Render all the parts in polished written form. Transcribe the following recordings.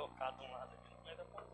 colocar de um lado aqui no meio da ponta.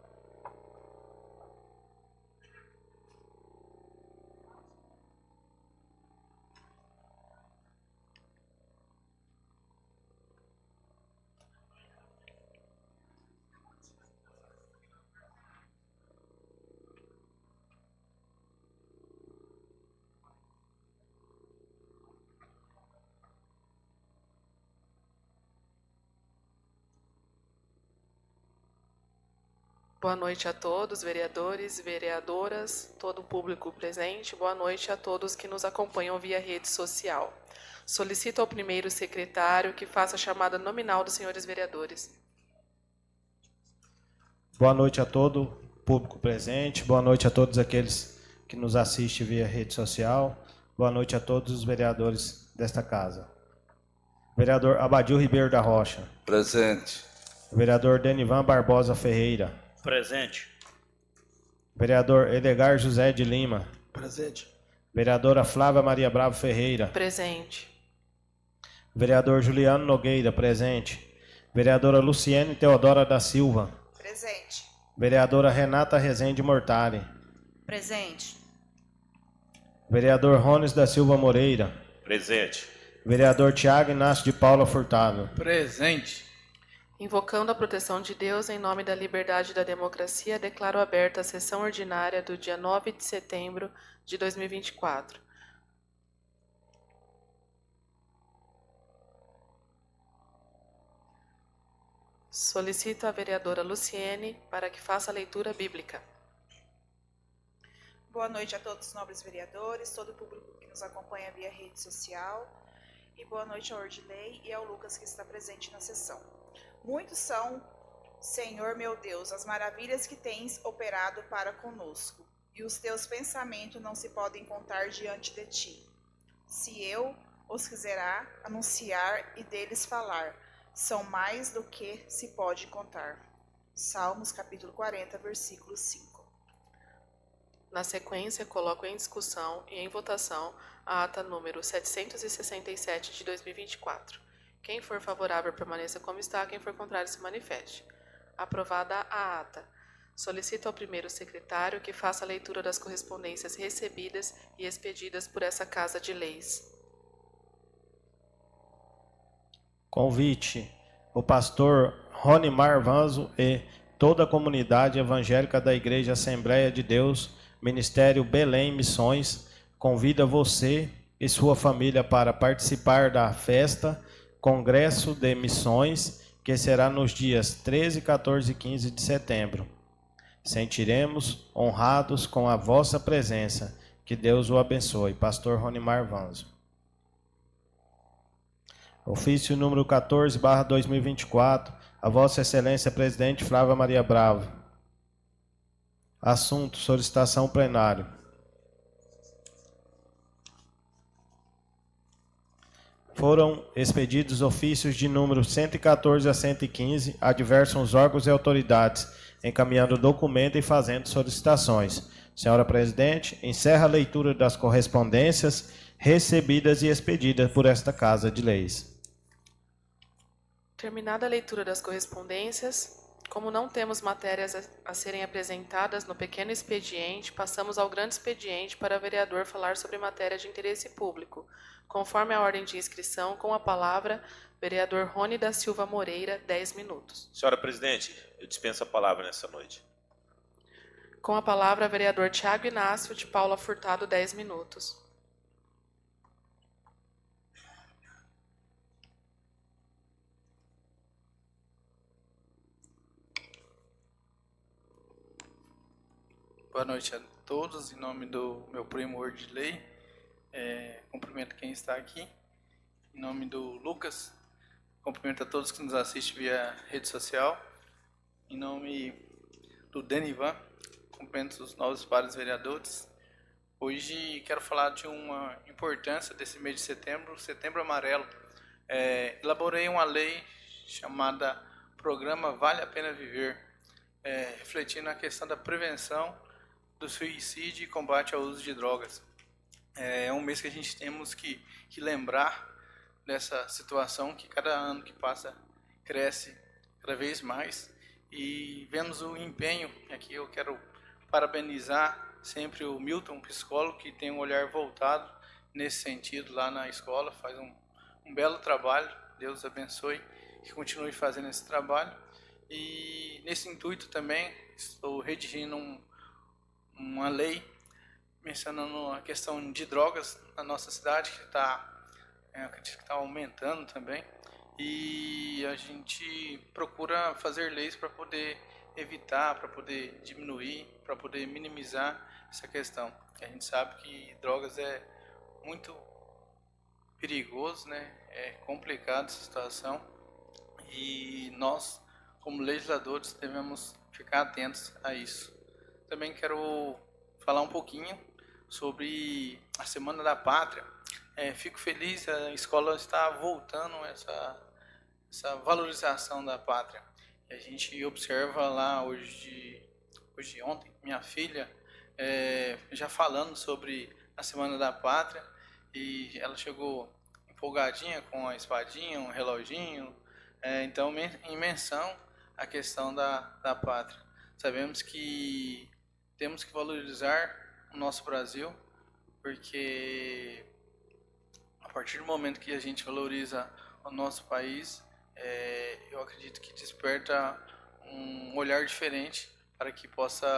Boa noite a todos, vereadores, vereadoras, todo o público presente. Boa noite a todos que nos acompanham via rede social. Solicito ao primeiro secretário que faça a chamada nominal dos senhores vereadores. Boa noite a todo o público presente. Boa noite a todos aqueles que nos assistem via rede social. Boa noite a todos os vereadores desta casa. Vereador Abadil Ribeiro da Rocha. Presente. Vereador Denivan Barbosa Ferreira. Presente. Vereador Edgar José de Lima. Presente. Vereadora Flávia Maria Bravo Ferreira. Presente. Vereador Juliano Nogueira, presente. Vereadora Luciene Teodora da Silva. Presente. Vereadora Renata Rezende Mortari. Presente. Vereador Rones da Silva Moreira. Presente. Vereador Tiago Inácio de Paula Furtado. Presente. Invocando a proteção de Deus, em nome da liberdade e da democracia, declaro aberta a sessão ordinária do dia 9 de setembro de 2024. Solicito a vereadora Luciene para que faça a leitura bíblica. Boa noite a todos os nobres vereadores, todo o público que nos acompanha via rede social. E boa noite ao Ordilei e ao Lucas que está presente na sessão. Muitos são, Senhor meu Deus, as maravilhas que tens operado para conosco, e os teus pensamentos não se podem contar diante de ti. Se eu os quiserá anunciar e deles falar, são mais do que se pode contar. Salmos capítulo 40, versículo 5. Na sequência, coloco em discussão e em votação a ata número 767 de 2024. Quem for favorável permaneça como está, quem for contrário se manifeste. Aprovada a ata. Solicito ao primeiro secretário que faça a leitura das correspondências recebidas e expedidas por essa Casa de Leis. Convite. O pastor Ronimar Vanzo e toda a comunidade evangélica da Igreja Assembleia de Deus, Ministério Belém Missões, convida você e sua família para participar da festa Congresso de Missões, que será nos dias 13, 14 e 15 de setembro. Sentiremos honrados com a vossa presença. Que Deus o abençoe. Pastor Ronimar Vanzo. Ofício número 14/2024. A Vossa Excelência Presidente Flávia Maria Bravo. Assunto: solicitação plenário. Foram expedidos ofícios de número 114 a 115 a diversos órgãos e autoridades, encaminhando documento e fazendo solicitações. Senhora Presidente, encerra a leitura das correspondências recebidas e expedidas por esta Casa de Leis. Terminada a leitura das correspondências, como não temos matérias a serem apresentadas no pequeno expediente, passamos ao grande expediente para o vereador falar sobre matéria de interesse público. Conforme a ordem de inscrição, com a palavra, vereador Rony da Silva Moreira, 10 minutos. Senhora Presidente, eu dispenso a palavra nessa noite. Com a palavra, vereador Tiago Inácio de Paula Furtado, 10 minutos. Boa noite a todos, em nome do meu primo Ordilei. Cumprimento quem está aqui. Em nome do Lucas, cumprimento a todos que nos assistem via rede social. Em nome do Denivan, cumprimento os novos pares vereadores. Hoje quero falar de uma importância desse mês de setembro, Setembro Amarelo. Elaborei uma lei chamada Programa Vale a Pena Viver, refletindo a questão da prevenção do suicídio e combate ao uso de drogas. É um mês que a gente temos que lembrar dessa situação que cada ano que passa cresce cada vez mais e vemos o empenho. Aqui eu quero parabenizar sempre o Milton, psicólogo, que tem um olhar voltado nesse sentido lá na escola, faz um belo trabalho. Deus abençoe, que continue fazendo esse trabalho. E nesse intuito também estou redigindo uma lei mencionando a questão de drogas na nossa cidade, que acredito que está aumentando também. E a gente procura fazer leis para poder evitar, para poder diminuir, para poder minimizar essa questão. A gente sabe que drogas é muito perigoso, né? É complicado essa situação e nós, como legisladores, devemos ficar atentos a isso. Também quero falar um pouquinho sobre a Semana da Pátria. Fico feliz, a escola está voltando essa valorização da pátria. E a gente observa lá ontem, minha filha já falando sobre a Semana da Pátria, e ela chegou empolgadinha com a espadinha, um reloginho, então em menção à questão da pátria. Sabemos que temos que valorizar o nosso Brasil, porque a partir do momento que a gente valoriza o nosso país, eu acredito que desperta um olhar diferente para que possa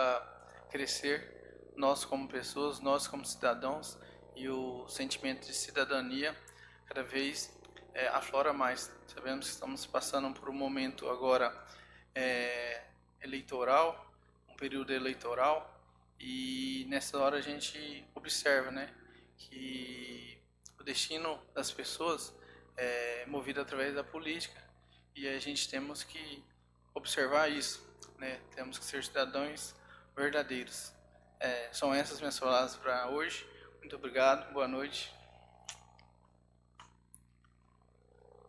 crescer nós como pessoas, nós como cidadãos, e o sentimento de cidadania cada vez aflora mais. Sabemos que estamos passando por um momento agora eleitoral, um período eleitoral, e nessa hora a gente observa, né, que o destino das pessoas é movido através da política, e a gente temos que observar isso, né? Temos que ser cidadãos verdadeiros. São essas minhas palavras para hoje. Muito obrigado, boa noite.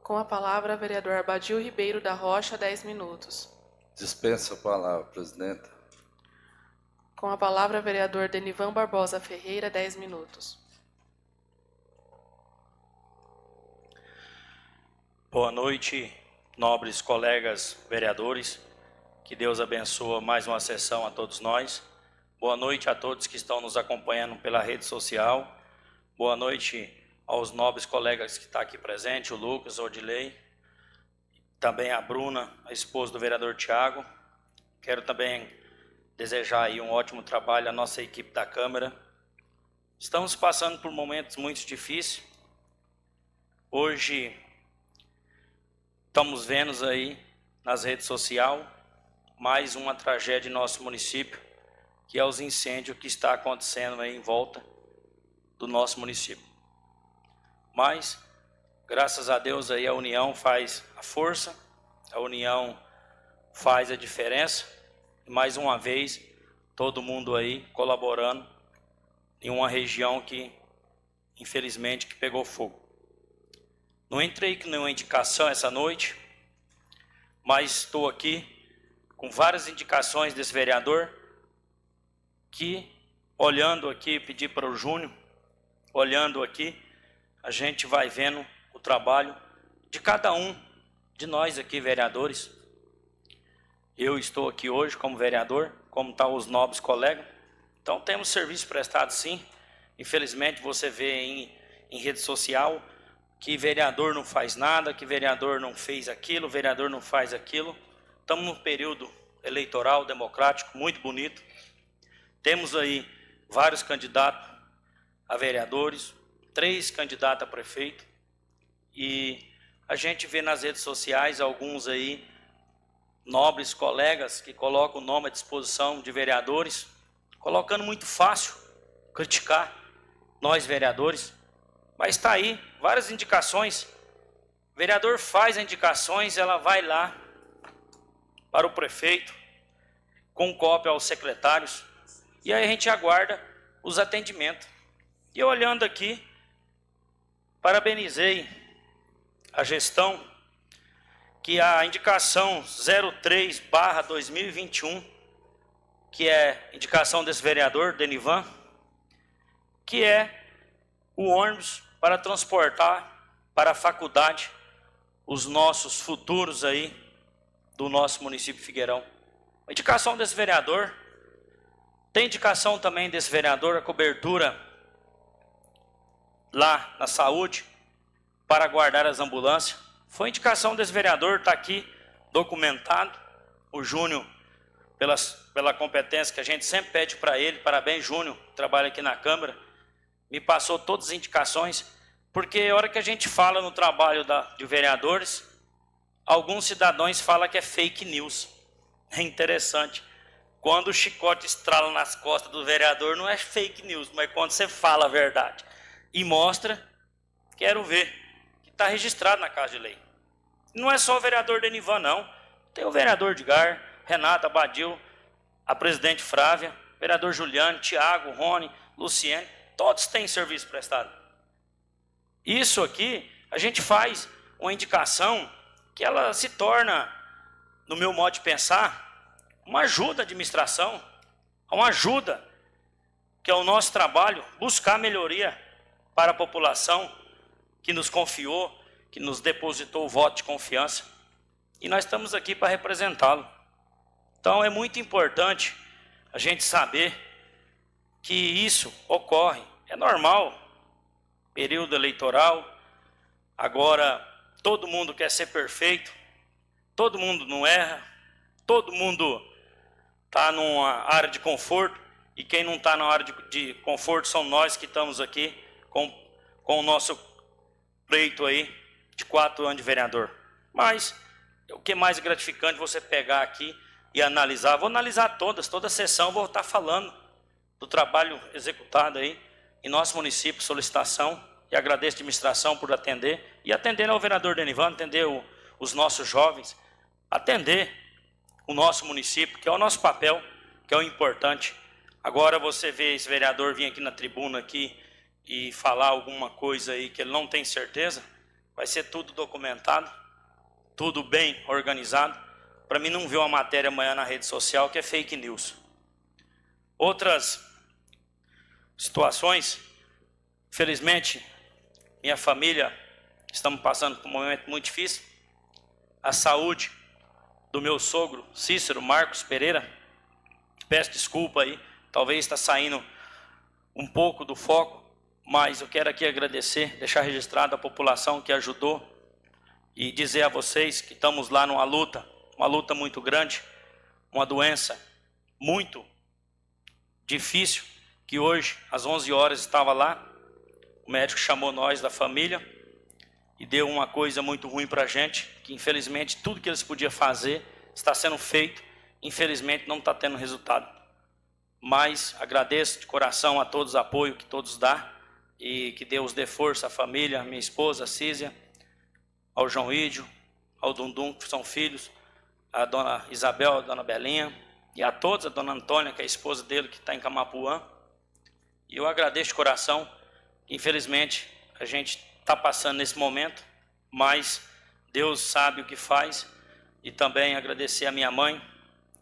Com a palavra, vereador Arbadio Ribeiro da Rocha, 10 minutos. Dispensa a palavra, presidenta. Com a palavra, vereador Denivan Barbosa Ferreira, 10 minutos. Boa noite, nobres colegas vereadores. Que Deus abençoe mais uma sessão a todos nós. Boa noite a todos que estão nos acompanhando pela rede social. Boa noite aos nobres colegas que estão aqui presentes, o Lucas, o Odilei, também a Bruna, a esposa do vereador Tiago. Quero também desejar aí um ótimo trabalho à nossa equipe da Câmara. Estamos passando por momentos muito difíceis. Hoje estamos vendo aí nas redes sociais mais uma tragédia em nosso município, que é os incêndios que está acontecendo aí em volta do nosso município. Mas, graças a Deus, aí a união faz a força, a união faz a diferença. E mais uma vez, todo mundo aí colaborando em uma região que, infelizmente, que pegou fogo. Não entrei com nenhuma indicação essa noite, mas estou aqui com várias indicações desse vereador, que, olhando aqui, pedi para o Júnior, olhando aqui, a gente vai vendo o trabalho de cada um de nós aqui, vereadores. Eu estou aqui hoje como vereador, como estão os nobres colegas. Então temos serviço prestado sim. Infelizmente você vê em rede social que vereador não faz nada, que vereador não fez aquilo, vereador não faz aquilo. Estamos num período eleitoral democrático muito bonito. Temos aí vários candidatos a vereadores, 3 candidatos a prefeito, e a gente vê nas redes sociais alguns aí nobres colegas que colocam o nome à disposição de vereadores, colocando muito fácil criticar nós vereadores, mas está aí várias indicações. O vereador faz as indicações, ela vai lá para o prefeito, com cópia aos secretários, e aí a gente aguarda os atendimentos. E olhando aqui, parabenizei a gestão, que a indicação 03/2021, que é indicação desse vereador, Denivan, que é o ônibus para transportar para a faculdade os nossos futuros aí do nosso município de Figueirão. A indicação desse vereador, tem indicação também desse vereador, a cobertura lá na saúde, para guardar as ambulâncias. Foi indicação desse vereador, está aqui documentado. O Júnior, pela competência que a gente sempre pede para ele, parabéns Júnior, trabalha aqui na Câmara, me passou todas as indicações, porque a hora que a gente fala no trabalho de vereadores, alguns cidadãos falam que é fake news. É interessante. Quando o chicote estrala nas costas do vereador, não é fake news, mas quando você fala a verdade e mostra, quero ver, que está registrado na Casa de Lei. Não é só o vereador Denivan, não. Tem o vereador Edgar, Renata, Badil, a presidente Frávia, vereador Juliano, Tiago, Rony, Luciene, todos têm serviço prestado. Isso aqui, a gente faz uma indicação que ela se torna, no meu modo de pensar, uma ajuda à administração, uma ajuda, que é o nosso trabalho, buscar melhoria para a população que nos confiou, que nos depositou o voto de confiança, e nós estamos aqui para representá-lo. Então é muito importante a gente saber que isso ocorre, é normal, período eleitoral, agora todo mundo quer ser perfeito, todo mundo não erra, todo mundo está numa área de conforto, e quem não está na área de conforto são nós que estamos aqui com o nosso pleito aí de 4 anos de vereador. Mas o que é mais gratificante você pegar aqui e analisar, vou analisar toda sessão, vou estar falando do trabalho executado aí em nosso município, solicitação, e agradeço a administração por atender, e atender ao vereador Denivan, atender os nossos jovens, atender o nosso município, que é o nosso papel, que é o importante. Agora você vê esse vereador vir aqui na tribuna aqui e falar alguma coisa aí que ele não tem certeza, vai ser tudo documentado, tudo bem organizado, para mim não ver uma matéria amanhã na rede social que é fake news. Outras situações, felizmente, minha família, estamos passando por um momento muito difícil, a saúde do meu sogro, Cícero Marcos Pereira, peço desculpa aí, talvez está saindo um pouco do foco, mas eu quero aqui agradecer, deixar registrado a população que ajudou e dizer a vocês que estamos lá numa luta, uma luta muito grande, uma doença muito difícil, que hoje, às 11 horas, estava lá, o médico chamou nós da família e deu uma coisa muito ruim para a gente, que infelizmente tudo que eles podiam fazer está sendo feito, infelizmente não está tendo resultado. Mas agradeço de coração a todos o apoio que todos dão, e que Deus dê força à família, à minha esposa, a Císia, ao João Ídio, ao Dundum, que são filhos, a dona Isabel, a dona Belinha, e a todos, a dona Antônia, que é a esposa dele, que está em Camapuã. E eu agradeço de coração, infelizmente a gente está passando nesse momento, mas Deus sabe o que faz. E também agradecer a minha mãe,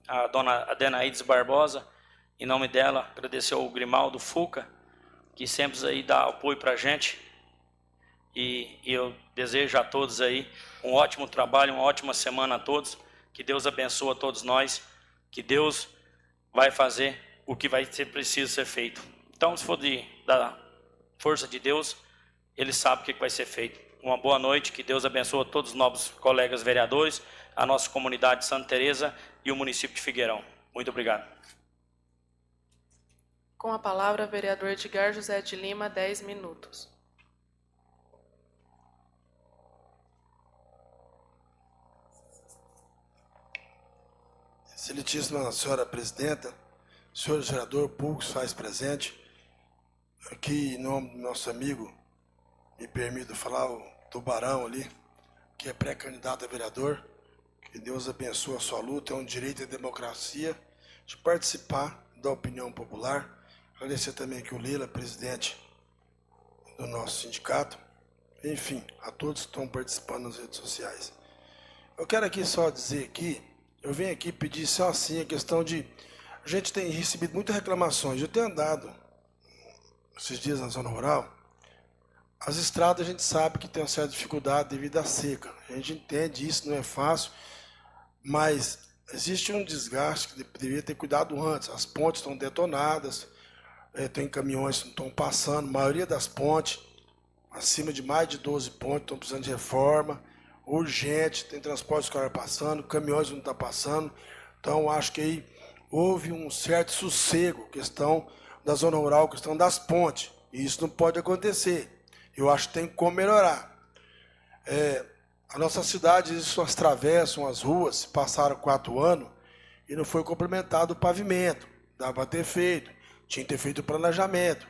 a dona Adenaides Barbosa, em nome dela, agradecer ao Grimaldo Fuca, que sempre aí dá apoio para a gente, e eu desejo a todos aí um ótimo trabalho, uma ótima semana a todos, que Deus abençoe a todos nós, que Deus vai fazer o que vai ser preciso ser feito. Então, se for da força de Deus, Ele sabe o que vai ser feito. Uma boa noite, que Deus abençoe a todos os novos colegas vereadores, a nossa comunidade de Santa Teresa e o município de Figueirão. Muito obrigado. Com a palavra, vereador Edgar José de Lima, 10 minutos. Excelentíssima senhora presidenta, senhor vereador, público se faz presente, aqui em nome do nosso amigo, me permito falar, o Tubarão ali, que é pré-candidato a vereador, que Deus abençoe a sua luta, é um direito à democracia de participar da opinião popular. Agradecer também aqui o Lila, presidente do nosso sindicato, enfim, a todos que estão participando nas redes sociais. Eu quero aqui só dizer aqui, eu venho aqui pedir só assim a questão de, a gente tem recebido muitas reclamações, eu tenho andado esses dias na zona rural, as estradas a gente sabe que tem uma certa dificuldade devido à seca, a gente entende isso, não é fácil, mas existe um desgaste que deveria ter cuidado antes. As pontes estão detonadas, tem caminhões que não estão passando, a maioria das pontes, acima de mais de 12 pontes, estão precisando de reforma, urgente, tem transporte escolar passando, caminhões não estão passando. Então, acho que aí houve um certo sossego, questão da zona rural, questão das pontes, e isso não pode acontecer. Eu acho que tem como melhorar. A nossa cidade, existem umas travessas, umas ruas, passaram 4 anos e não foi complementado o pavimento. Dava para ter feito, tinha que ter feito o planejamento,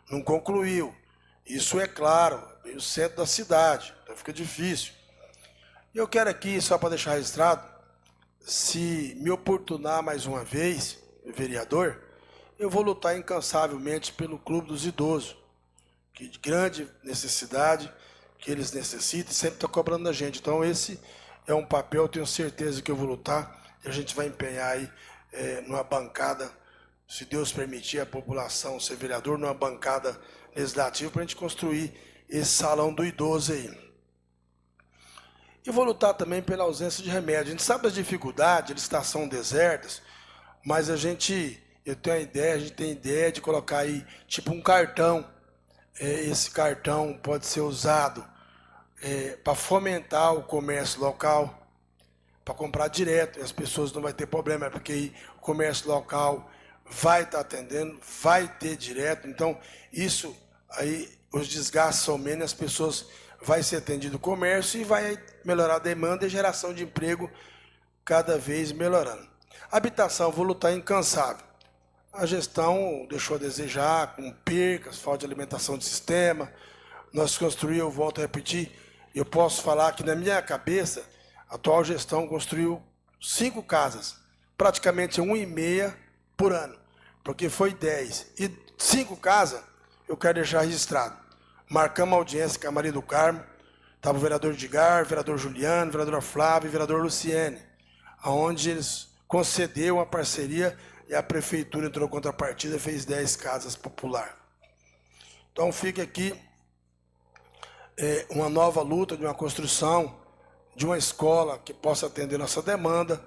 não concluiu. Isso é claro, no centro da cidade, então fica difícil. E eu quero aqui, só para deixar registrado, se me oportunar mais uma vez, vereador, eu vou lutar incansavelmente pelo Clube dos Idosos, que de grande necessidade, que eles necessitam, e sempre está cobrando da gente. Então esse é um papel, tenho certeza que eu vou lutar, e a gente vai empenhar aí numa bancada, se Deus permitir a população ser vereador, numa bancada legislativa, para a gente construir esse salão do idoso aí. E vou lutar também pela ausência de remédio. A gente sabe as dificuldades, eles são desertas, mas a gente tem ideia de colocar aí tipo um cartão. Esse cartão pode ser usado para fomentar o comércio local, para comprar direto, e as pessoas não vão ter problema, porque aí o comércio local vai estar atendendo, vai ter direto, então isso aí, os desgastes são menos, as pessoas vai ser atendido o comércio e vai melhorar a demanda e geração de emprego cada vez melhorando. Habitação, vou lutar incansável. A gestão deixou a desejar, com percas, falta de alimentação de sistema. Nós construímos, eu volto a repetir, eu posso falar que na minha cabeça, a atual gestão construiu 5 casas, praticamente 1,5 por ano, porque foi 10. E 5 casas, eu quero deixar registrado. Marcamos a audiência com a Maria do Carmo, estava o vereador Edgar, o vereador Juliano, a vereadora Flávia e o vereador Luciene, onde eles concederam uma parceria e a prefeitura entrou em contrapartida e fez 10 casas popular. Então fica aqui uma nova luta de uma construção de uma escola que possa atender nossa demanda.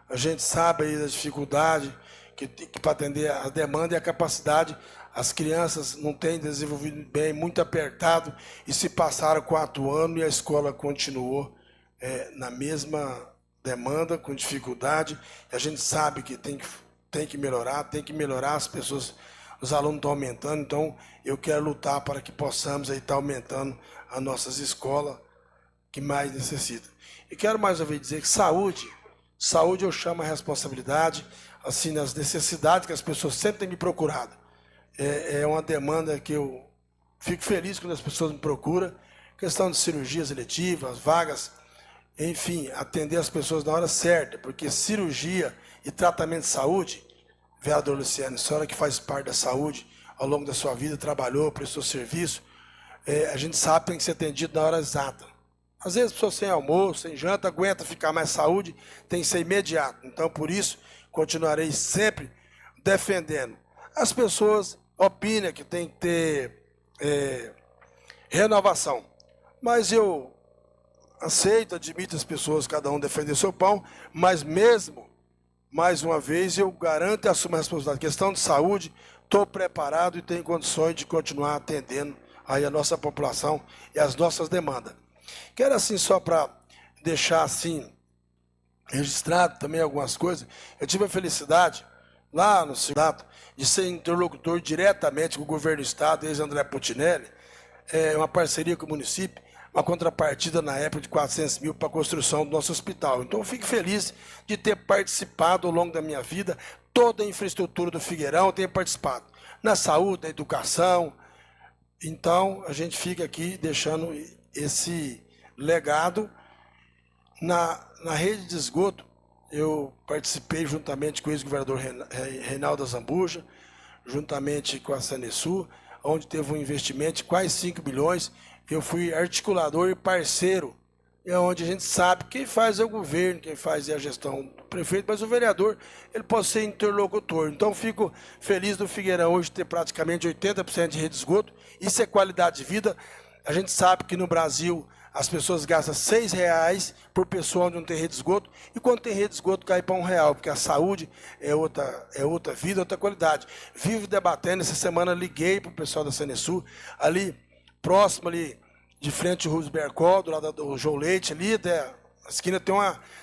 A gente sabe aí das dificuldades que para atender a demanda e a capacidade, as crianças não têm desenvolvido bem, muito apertado, e se passaram 4 anos e a escola continuou na mesma demanda, com dificuldade. A gente sabe que tem que melhorar, as pessoas, os alunos estão aumentando, então eu quero lutar para que possamos aí estar aumentando as nossas escolas que mais necessitam. E quero mais uma vez dizer que saúde eu chamo a responsabilidade, assim, nas necessidades que as pessoas sempre têm me procurado. É uma demanda que eu fico feliz quando as pessoas me procuram, questão de cirurgias eletivas, vagas, enfim, atender as pessoas na hora certa, porque cirurgia e tratamento de saúde, vereador Luciano, a senhora que faz parte da saúde, ao longo da sua vida, trabalhou, prestou serviço, a gente sabe que tem que ser atendido na hora exata. Às vezes, a pessoa sem almoço, sem janta, aguenta ficar mais saúde, tem que ser imediato. Então, por isso, continuarei sempre defendendo. As pessoas opinam que tem que ter renovação, mas eu aceito, admito as pessoas, cada um defender seu pão, mas mesmo, mais uma vez, eu garanto e assumo a responsabilidade. Questão de saúde, estou preparado e tenho condições de continuar atendendo aí a nossa população e as nossas demandas. Quero, assim, só para deixar assim registrado também algumas coisas, eu tive a felicidade, lá no Senado, de ser interlocutor diretamente com o governo do Estado, ex-André Putinelli, uma parceria com o município, uma contrapartida na época de 400 mil para a construção do nosso hospital. Então eu fico feliz de ter participado ao longo da minha vida, toda a infraestrutura do Figueirão eu tenho participado, na saúde, na educação. Então a gente fica aqui deixando esse legado. Na rede de esgoto, eu participei juntamente com o ex-governador Reinaldo Azambuja, juntamente com a Sanesul, onde teve um investimento de quase 5 bilhões. Eu fui articulador e parceiro, é onde a gente sabe quem faz é o governo, quem faz é a gestão do prefeito, mas o vereador, ele pode ser interlocutor. Então, fico feliz do Figueirão hoje ter praticamente 80% de rede de esgoto. Isso é qualidade de vida. A gente sabe que no Brasil as pessoas gastam R$6 por pessoa onde não tem rede de esgoto, e quando tem rede de esgoto cai para R$1, porque a saúde é outra vida, outra qualidade. Vivo debatendo, essa semana liguei para o pessoal da Sanesul, ali próximo ali, de frente ao Rubens Bercol, do lado do João Leite, ali, a esquina tem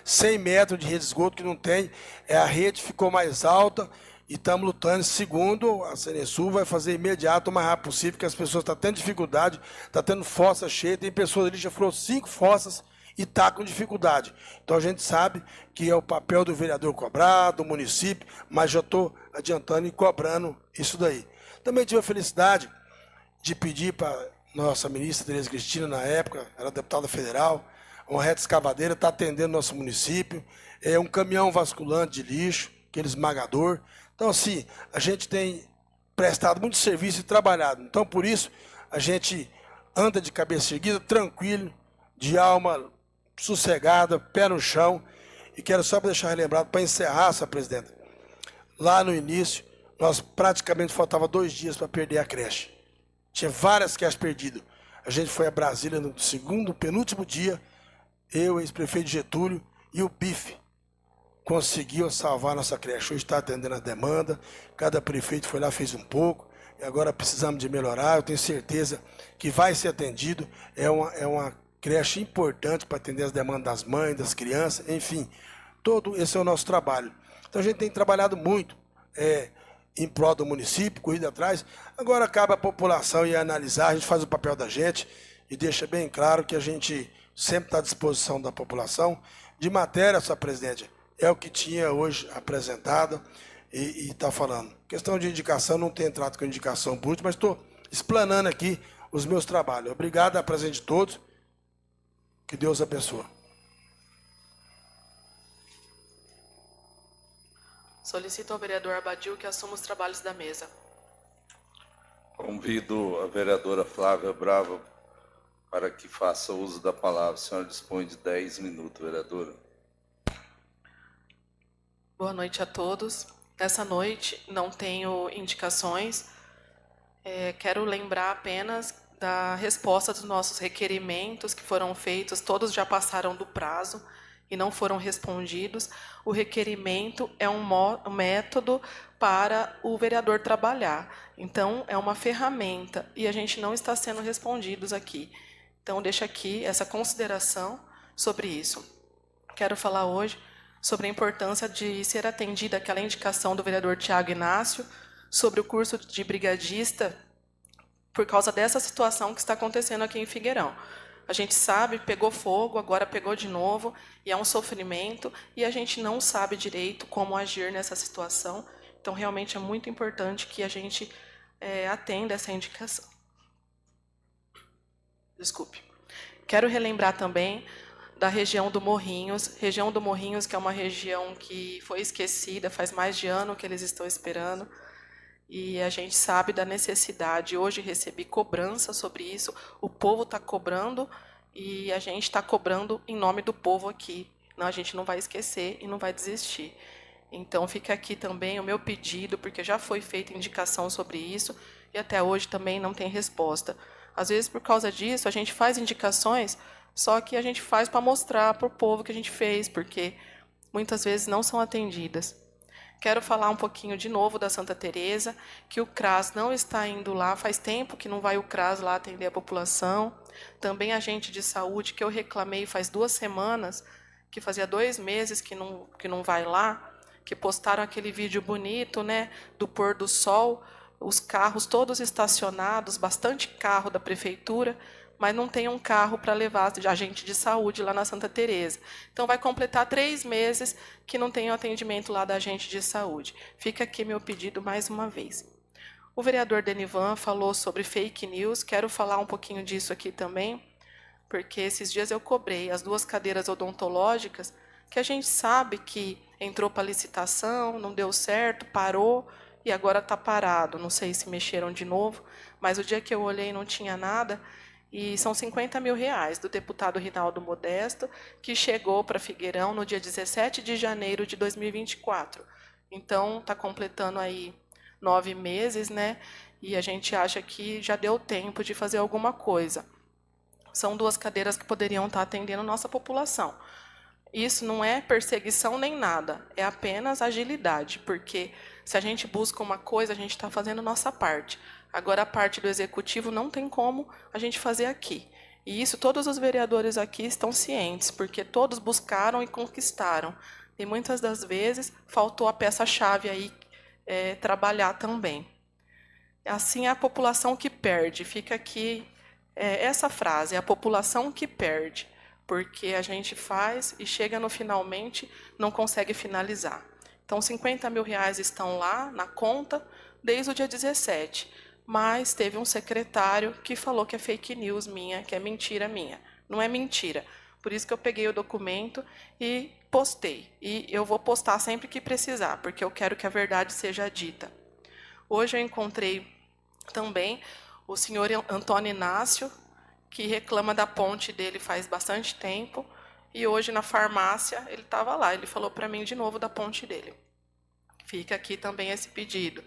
100 metros de rede de esgoto que não tem, a rede ficou mais alta, e estamos lutando. Segundo, a Sanesul vai fazer imediato, o mais rápido possível, porque as pessoas estão tendo dificuldade, estão tendo fossa cheia, tem pessoas ali que já foram 5 fossas e está com dificuldade. Então a gente sabe que é o papel do vereador cobrar, do município, mas já estou adiantando e cobrando isso daí. Também tive a felicidade de pedir para nossa ministra Tereza Cristina, na época, era deputada federal, uma reta escavadeira, está atendendo nosso município, um caminhão vasculante de lixo, aquele esmagador. Então, assim, a gente tem prestado muito serviço e trabalhado. Então, por isso, a gente anda de cabeça erguida, tranquilo, de alma sossegada, pé no chão. E quero só deixar relembrado, para encerrar, senhora presidenta, lá no início, nós praticamente faltava 2 dias para perder a creche. Tinha várias creches perdidas. A gente foi a Brasília no penúltimo dia, eu, ex-prefeito Getúlio e o Bife, conseguiu salvar nossa creche. Hoje está atendendo a demanda, cada prefeito foi lá, fez um pouco, e agora precisamos de melhorar. Eu tenho certeza que vai ser atendido. É uma creche importante para atender as demandas das mães, das crianças, enfim, todo esse é o nosso trabalho. Então a gente tem trabalhado muito em prol do município, corrido atrás. Agora cabe a população ir analisar, a gente faz o papel da gente e deixa bem claro que a gente sempre está à disposição da população. De matéria, senhora presidente, é o que tinha hoje apresentado e está falando. Questão de indicação, não tenho entrado com indicação por último, mas estou explanando aqui os meus trabalhos. Obrigado a presença de todos. Que Deus abençoe. Solicito ao vereador Abadil que assuma os trabalhos da mesa. Convido a vereadora Flávia Brava para que faça uso da palavra. A senhora dispõe de 10 minutos, vereadora. Boa noite a todos. Nessa noite não tenho indicações. Quero lembrar apenas da resposta dos nossos requerimentos que foram feitos. Todos já passaram do prazo e não foram respondidos. O requerimento é um método para o vereador trabalhar. Então, é uma ferramenta e a gente não está sendo respondidos aqui. Então, deixo aqui essa consideração sobre isso. Quero falar hoje sobre a importância de ser atendida aquela indicação do vereador Tiago Inácio sobre o curso de brigadista por causa dessa situação que está acontecendo aqui em Figueirão. A gente sabe, pegou fogo, agora pegou de novo, e é um sofrimento, e a gente não sabe direito como agir nessa situação. Então, realmente é muito importante que a gente atenda essa indicação. Desculpe. Quero relembrar também da região do Morrinhos. Região do Morrinhos, que é uma região que foi esquecida, faz mais de ano que eles estão esperando. E a gente sabe da necessidade. Hoje recebi cobrança sobre isso. O povo está cobrando e a gente está cobrando em nome do povo aqui. Não, a gente não vai esquecer e não vai desistir. Então, fica aqui também o meu pedido, porque já foi feita indicação sobre isso e até hoje também não tem resposta. Às vezes, por causa disso, a gente faz indicações, só que a gente faz para mostrar para o povo que a gente fez, porque muitas vezes não são atendidas. Quero falar um pouquinho de novo da Santa Teresa, que o CRAS não está indo lá, faz tempo que não vai o CRAS lá atender a população. Também agente de saúde, que eu reclamei faz 2 semanas, que fazia 2 meses que não vai lá, que postaram aquele vídeo bonito, né, do pôr do sol, os carros todos estacionados, bastante carro da prefeitura, mas não tem um carro para levar de agente de saúde lá na Santa Teresa. Então, vai completar 3 meses que não tem o atendimento lá da agente de saúde. Fica aqui meu pedido mais uma vez. O vereador Denivan falou sobre fake news. Quero falar um pouquinho disso aqui também, porque esses dias eu cobrei as 2 cadeiras odontológicas, que a gente sabe que entrou para licitação, não deu certo, parou, e agora está parado. Não sei se mexeram de novo, mas o dia que eu olhei não tinha nada. E são R$50 mil do deputado Rinaldo Modesto, que chegou para Figueirão no dia 17 de janeiro de 2024. Então, está completando aí 9 meses, né? E a gente acha que já deu tempo de fazer alguma coisa. São 2 cadeiras que poderiam estar atendendo nossa população. Isso não é perseguição nem nada, é apenas agilidade, porque se a gente busca uma coisa, a gente está fazendo nossa parte. Agora, a parte do executivo não tem como a gente fazer aqui. E isso todos os vereadores aqui estão cientes, porque todos buscaram e conquistaram. E muitas das vezes faltou a peça-chave aí trabalhar também. Assim é a população que perde. Fica aqui essa frase, é a população que perde, porque a gente faz e chega no finalmente, não consegue finalizar. Então, 50 mil reais estão lá na conta desde o dia 17, mas teve um secretário que falou que é fake news minha, que é mentira minha. Não é mentira. Por isso que eu peguei o documento e postei. E eu vou postar sempre que precisar, porque eu quero que a verdade seja dita. Hoje eu encontrei também o senhor Antônio Inácio, que reclama da ponte dele faz bastante tempo, e hoje na farmácia ele estava lá, ele falou para mim de novo da ponte dele. Fica aqui também esse pedido.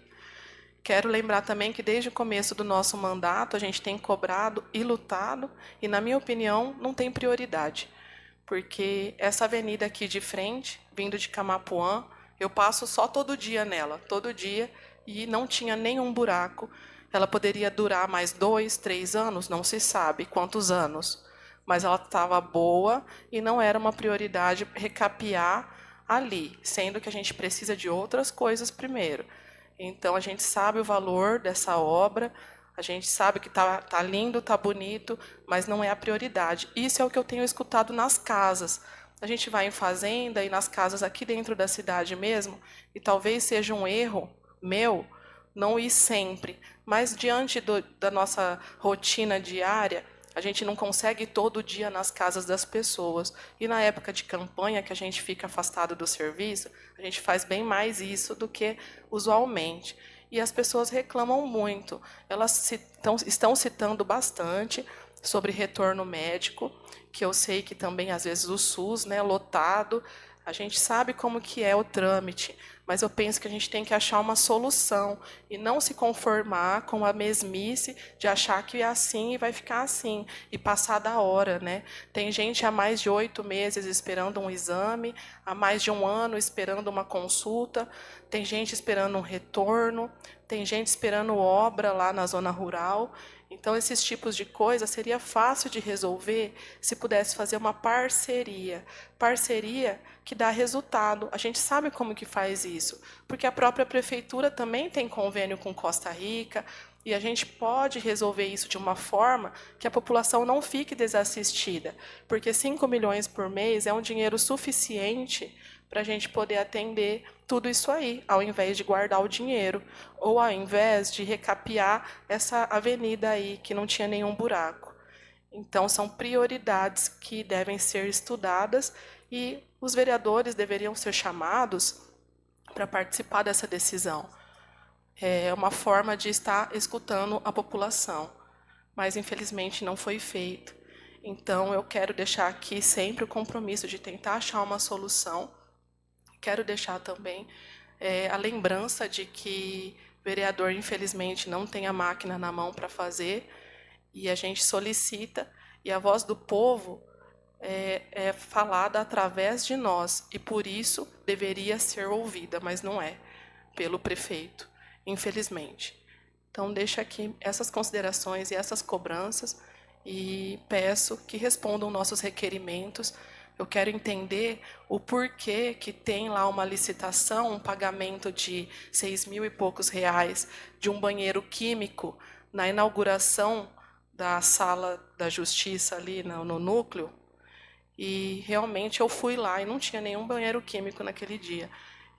Quero lembrar também que desde o começo do nosso mandato a gente tem cobrado e lutado, e na minha opinião não tem prioridade, porque essa avenida aqui de frente, vindo de Camapuã, eu passo só todo dia nela, todo dia, e não tinha nenhum buraco. Ela poderia durar mais 2, 3 anos, não se sabe quantos anos, mas ela estava boa e não era uma prioridade recapear ali, sendo que a gente precisa de outras coisas primeiro. Então, a gente sabe o valor dessa obra, a gente sabe que tá lindo, tá bonito, mas não é a prioridade. Isso é o que eu tenho escutado nas casas. A gente vai em fazenda e nas casas aqui dentro da cidade mesmo, e talvez seja um erro meu não ir sempre, mas diante da nossa rotina diária, a gente não consegue ir todo dia nas casas das pessoas. E na época de campanha, que a gente fica afastado do serviço, a gente faz bem mais isso do que usualmente. E as pessoas reclamam muito. Elas estão citando bastante sobre retorno médico, que eu sei que também, às vezes, o SUS, né, lotado, a gente sabe como que é o trâmite, mas eu penso que a gente tem que achar uma solução e não se conformar com a mesmice de achar que é assim e vai ficar assim, e passar da hora, né? Tem gente há mais de 8 meses esperando um exame, há mais de 1 ano esperando uma consulta, tem gente esperando um retorno, tem gente esperando obra lá na zona rural. Então, esses tipos de coisa seria fácil de resolver se pudesse fazer uma parceria. Parceria que dá resultado. A gente sabe como que faz isso, porque a própria prefeitura também tem convênio com Costa Rica, e a gente pode resolver isso de uma forma que a população não fique desassistida, porque 5 milhões por mês é um dinheiro suficiente para a gente poder atender tudo isso aí, ao invés de guardar o dinheiro, ou ao invés de recapear essa avenida aí, que não tinha nenhum buraco. Então, são prioridades que devem ser estudadas e os vereadores deveriam ser chamados para participar dessa decisão. É uma forma de estar escutando a população, mas infelizmente não foi feito. Então, eu quero deixar aqui sempre o compromisso de tentar achar uma solução. Quero deixar também a lembrança de que o vereador, infelizmente, não tem a máquina na mão para fazer, e a gente solicita, e a voz do povo é falada através de nós, e por isso deveria ser ouvida, mas não é, pelo prefeito, infelizmente. Então, deixo aqui essas considerações e essas cobranças, e peço que respondam nossos requerimentos. Eu quero entender o porquê que tem lá uma licitação, um pagamento de 6 mil e poucos reais de um banheiro químico na inauguração da sala da justiça ali no núcleo. E realmente eu fui lá e não tinha nenhum banheiro químico naquele dia.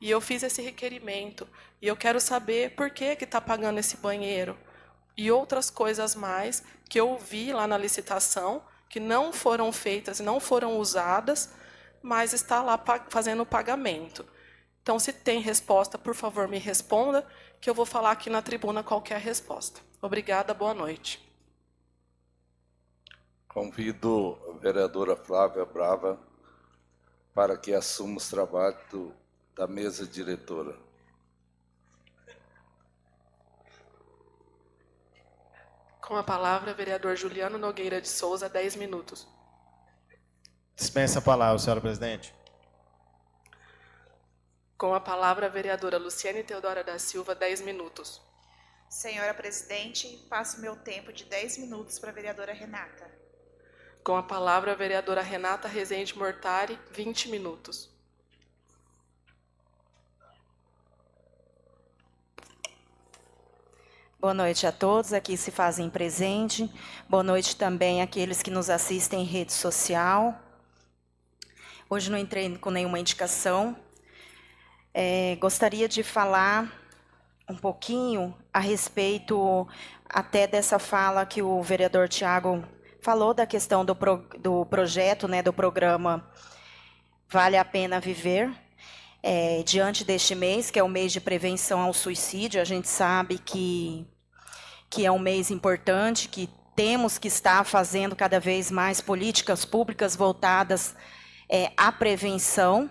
E eu fiz esse requerimento. E eu quero saber por que está pagando esse banheiro. E outras coisas mais que eu vi lá na licitação, que não foram feitas, não foram usadas, mas está lá fazendo o pagamento. Então, se tem resposta, por favor, me responda, que eu vou falar aqui na tribuna qual que é a resposta. Obrigada, boa noite. Convido a vereadora Flávia Brava para que assuma os trabalhos da mesa diretora. Com a palavra, vereador Juliano Nogueira de Souza, 10 minutos. Dispensa a palavra, senhora presidente. Com a palavra, a vereadora Luciane Teodora da Silva, 10 minutos. Senhora presidente, passo meu tempo de 10 minutos para a vereadora Renata. Com a palavra, a vereadora Renata Rezende Mortari, 20 minutos. Boa noite a todos aqui que se fazem presente. Boa noite também àqueles que nos assistem em rede social. Hoje não entrei com nenhuma indicação. Gostaria de falar um pouquinho a respeito até dessa fala que o vereador Tiago falou da questão do projeto, né, do programa Vale a Pena Viver. Diante deste mês, que é o mês de prevenção ao suicídio, a gente sabe que é um mês importante, que temos que estar fazendo cada vez mais políticas públicas voltadas à prevenção.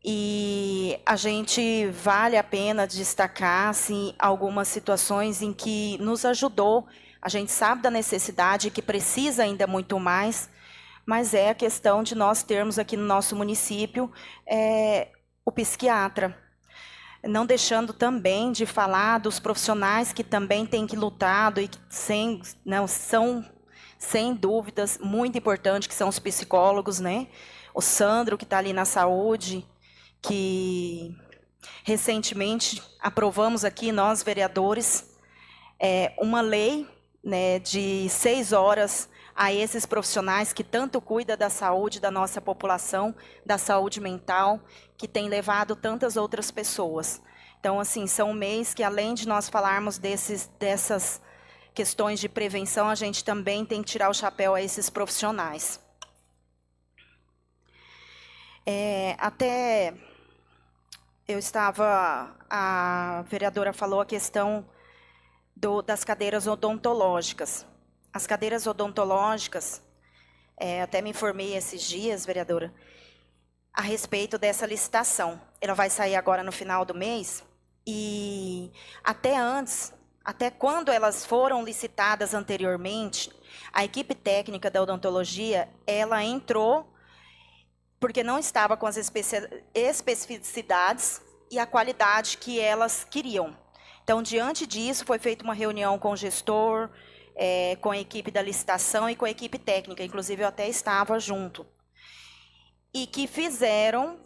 E a gente vale a pena destacar assim, algumas situações em que nos ajudou. A gente sabe da necessidade, que precisa ainda muito mais, mas é a questão de nós termos aqui no nosso município o psiquiatra. Não deixando também de falar dos profissionais que também têm que lutado e que são, sem dúvidas, muito importantes, que são os psicólogos, né? O Sandro, que está ali na saúde, que recentemente aprovamos aqui, nós vereadores, uma lei, né, de 6 horas a esses profissionais que tanto cuidam da saúde da nossa população, da saúde mental, que tem levado tantas outras pessoas. Então, assim, são um mês que, além de nós falarmos dessas questões de prevenção, a gente também tem que tirar o chapéu a esses profissionais. Até a vereadora falou a questão das cadeiras odontológicas. As cadeiras odontológicas, até me informei esses dias, vereadora, a respeito dessa licitação. Ela vai sair agora no final do mês, e até quando elas foram licitadas anteriormente, a equipe técnica da odontologia, ela entrou porque não estava com as especificidades e a qualidade que elas queriam. Então, diante disso, foi feita uma reunião com o gestor, com a equipe da licitação e com a equipe técnica, inclusive eu até estava junto, e que fizeram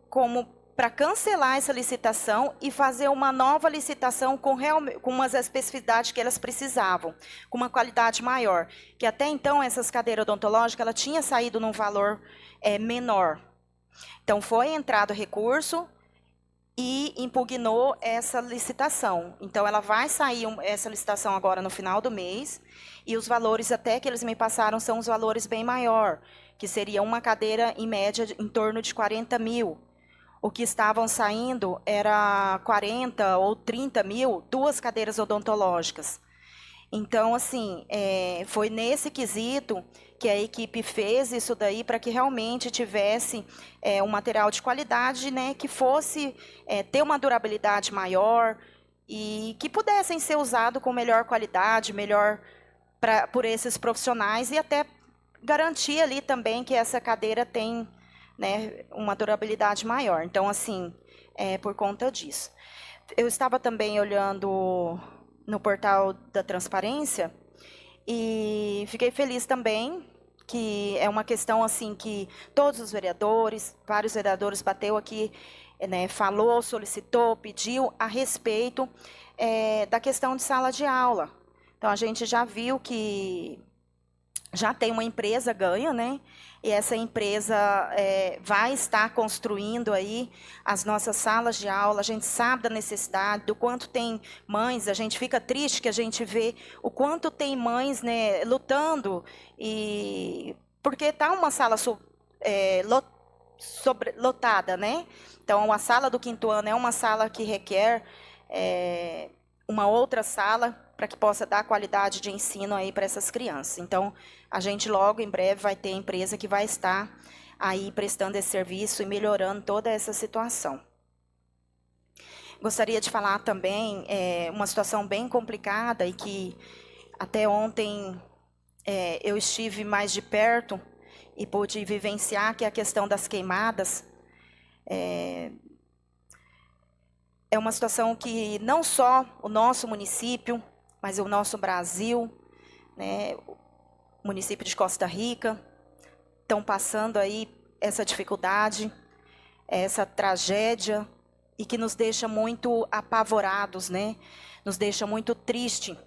como para cancelar essa licitação e fazer uma nova licitação com umas especificidades que elas precisavam, com uma qualidade maior, que até então essas cadeiras odontológicas ela tinha saído num valor menor. Então foi entrado recurso e impugnou essa licitação. Então, ela vai sair essa licitação agora no final do mês, e os valores até que eles me passaram são os valores bem maior, que seria uma cadeira, em média, em torno de 40 mil. O que estavam saindo era 40 ou 30 mil, 2 cadeiras odontológicas. Então, assim, foi nesse quesito que a equipe fez isso daí para que realmente tivesse um material de qualidade, né, que fosse ter uma durabilidade maior e que pudessem ser usados com melhor qualidade, melhor por esses profissionais, e até garantir ali também que essa cadeira tem, né, uma durabilidade maior. Então, assim, por conta disso. Eu estava também olhando no portal da transparência e fiquei feliz também, que é uma questão assim que todos os vereadores, vários vereadores bateu aqui, né, falou, solicitou, pediu a respeito da questão de sala de aula. Então, a gente já viu que já tem uma empresa ganha, né? E essa empresa vai estar construindo aí as nossas salas de aula. A gente sabe da necessidade, do quanto tem mães. A gente fica triste que a gente vê o quanto tem mães, né, lutando, e porque está uma sala lotada, né? Então, a sala do 5º ano é uma sala que requer uma outra sala para que possa dar qualidade de ensino aí para essas crianças. Então, a gente logo em breve vai ter empresa que vai estar aí prestando esse serviço e melhorando toda essa situação. Gostaria de falar também uma situação bem complicada e que até ontem eu estive mais de perto e pude vivenciar, que é a questão das queimadas. É uma situação que não só o nosso município, mas o nosso Brasil, né, o município de Costa Rica, estão passando aí essa dificuldade, essa tragédia, e que nos deixa muito apavorados, né? Nos deixa muito triste,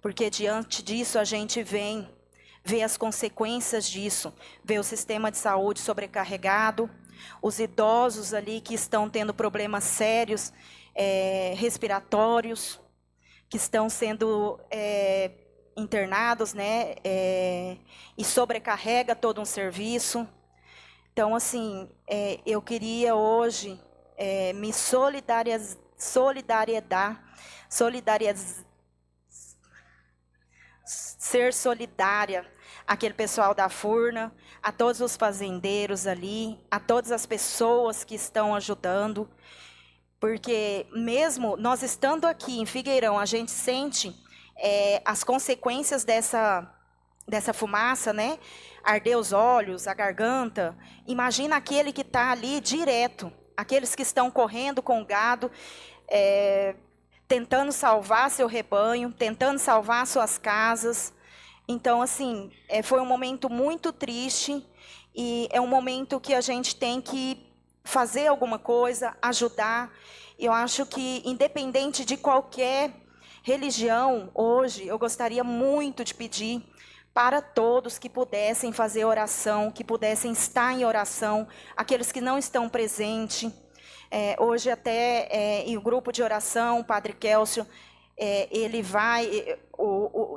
porque diante disso a gente vê as consequências disso, vê o sistema de saúde sobrecarregado, os idosos ali que estão tendo problemas sérios, respiratórios, que estão sendo internados, né? E sobrecarrega todo um serviço. Então, assim, eu queria hoje me ser solidária àquele pessoal da Furna, a todos os fazendeiros ali, a todas as pessoas que estão ajudando, porque mesmo nós estando aqui em Figueirão, a gente sente as consequências dessa fumaça, né? Arder os olhos, a garganta. Imagina aquele que está ali direto, aqueles que estão correndo com o gado, tentando salvar seu rebanho, tentando salvar suas casas. Então, assim, foi um momento muito triste e é um momento que a gente tem que fazer alguma coisa, ajudar. Eu acho que, independente de qualquer religião, hoje, eu gostaria muito de pedir para todos que pudessem fazer oração, que pudessem estar em oração, aqueles que não estão presentes. Hoje até em o grupo de oração, o Padre Kélcio, ele vai,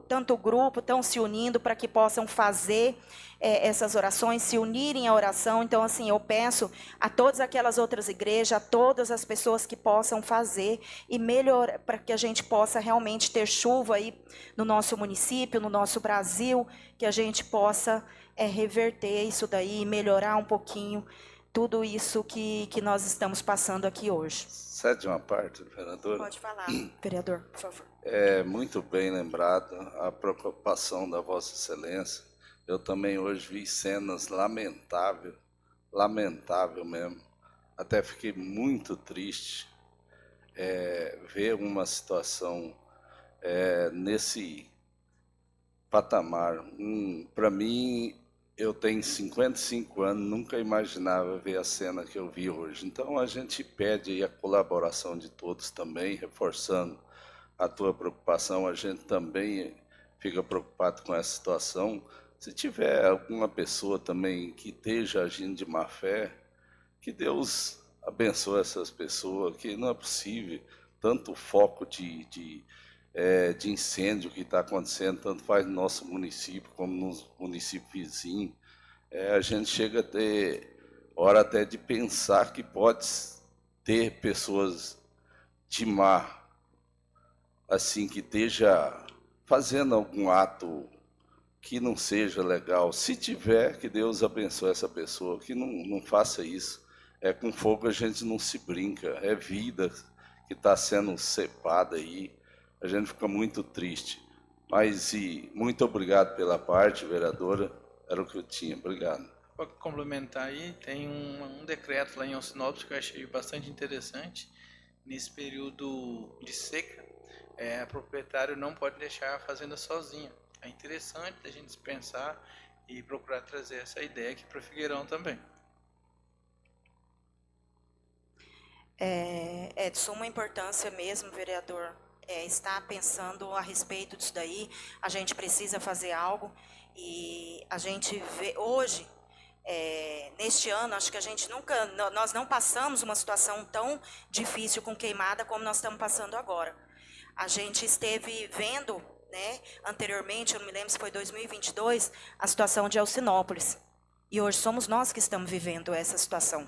tanto o grupo estão se unindo para que possam fazer essas orações, se unirem à oração. Então, assim, eu peço a todas aquelas outras igrejas, a todas as pessoas que possam fazer e melhorar, para que a gente possa realmente ter chuva aí no nosso município, no nosso Brasil, que a gente possa reverter isso daí e melhorar um pouquinho tudo isso que nós estamos passando aqui hoje. Cede uma parte, vereadora? Pode falar, vereador, por favor. É muito bem lembrado a preocupação da Vossa Excelência. Eu também hoje vi cenas lamentável mesmo. Até fiquei muito triste ver uma situação nesse patamar. Para mim, eu tenho 55 anos, nunca imaginava ver a cena que eu vi hoje. Então a gente pede aí a colaboração de todos também, reforçando a tua preocupação. A gente também fica preocupado com essa situação. Se tiver alguma pessoa também que esteja agindo de má fé, que Deus abençoe essas pessoas, que não é possível tanto foco de incêndio que está acontecendo, tanto faz no nosso município como nos municípios vizinhos. A gente chega a ter hora até de pensar que pode ter pessoas de má, assim, que esteja fazendo algum ato que não seja legal. Se tiver, que Deus abençoe essa pessoa, que não faça isso. Com fogo a gente não se brinca, é vida que está sendo cepada aí. A gente fica muito triste. Mas muito obrigado pela parte, vereadora. Era o que eu tinha. Obrigado. Para complementar aí, tem um decreto lá em Alcinópolis que eu achei bastante interessante. Nesse período de seca, a proprietário não pode deixar a fazenda sozinha. É interessante a gente pensar e procurar trazer essa ideia aqui para Figueirão também. É de suma importância mesmo, vereador, estar pensando a respeito disso daí. A gente precisa fazer algo e a gente vê hoje, neste ano, acho que nós não passamos uma situação tão difícil com queimada como nós estamos passando agora. A gente esteve vendo, né, anteriormente, eu não me lembro se foi 2022, a situação de Alcinópolis. E hoje somos nós que estamos vivendo essa situação.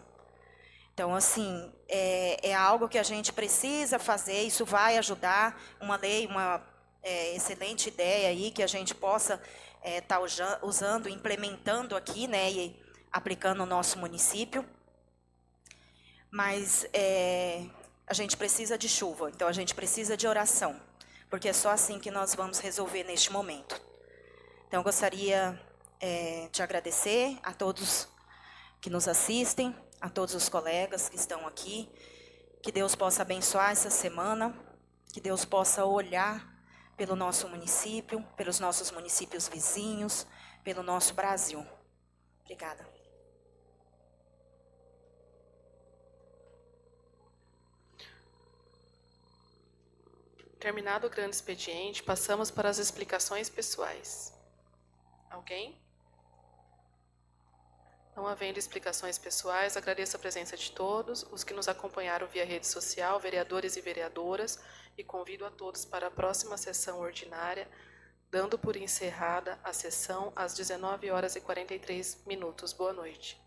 Então, assim, é algo que a gente precisa fazer, isso vai ajudar, uma lei, uma excelente ideia aí, que a gente possa estar usando, implementando aqui, né, e aplicando no nosso município. Mas a gente precisa de chuva, então a gente precisa de oração, porque é só assim que nós vamos resolver neste momento. Então, eu gostaria de agradecer a todos que nos assistem, a todos os colegas que estão aqui, que Deus possa abençoar essa semana, que Deus possa olhar pelo nosso município, pelos nossos municípios vizinhos, pelo nosso Brasil. Obrigada. Terminado o grande expediente, passamos para as explicações pessoais. Alguém? Não havendo explicações pessoais, agradeço a presença de todos, os que nos acompanharam via rede social, vereadores e vereadoras, e convido a todos para a próxima sessão ordinária, dando por encerrada a sessão às 19h43. Boa noite.